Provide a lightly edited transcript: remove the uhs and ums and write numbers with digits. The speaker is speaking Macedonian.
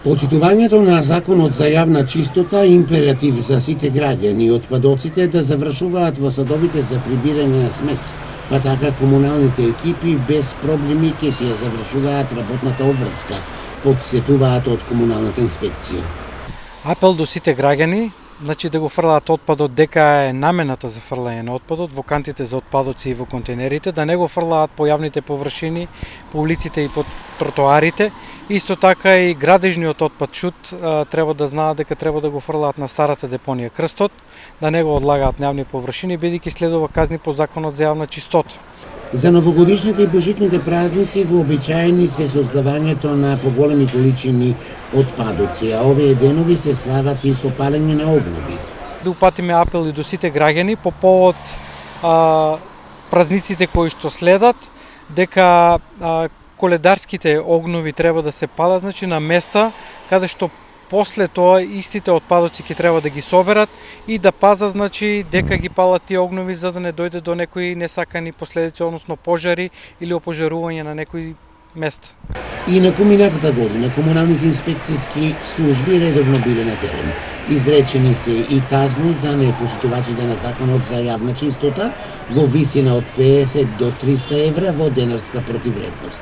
Почитувањето на законот за јавна чистота е императив за сите граѓани. Отпадоците да завршуваат во садовите за прибирање на смет, па така комуналните екипи без проблеми ќе си ја завршуваат работната обврска, потсетуваат од комуналната инспекција. Апел до сите граѓани, да го фрлаат отпадот дека е намената за фрлање на отпадот во кантите за отпадоци и во контейнерите, да не го фрлаат по јавните површини, по улиците и по тротоарите. Исто така и градежниот отпад шут треба да знаат дека треба да го фрлаат на старата депонија Крстот, да не го одлагаат на јавни површини, бидејќи следува казни по законот за јавна чистота. За новогодишните и божитните празници вообичаени се создавањето на поголеми количини отпадоци, а овие денови се слават и со палење на огнови. Да упатиме апел и до сите граѓани по повод празниците кои што следат, дека коледарските огнови треба да се палат на места каде што после тоа истите отпадоци ќе треба да ги соберат и да пазат дека ги палат тие огнови за да не дојде до некои несакани последици, односно пожари или опожарување на некои места. И на минатата година комуналните инспекцијски служби редовно биле на терен. Изречени се и казни за непочитувачите на законот за јавна чистота во висина од 50 до 300 евра во денарска противредност.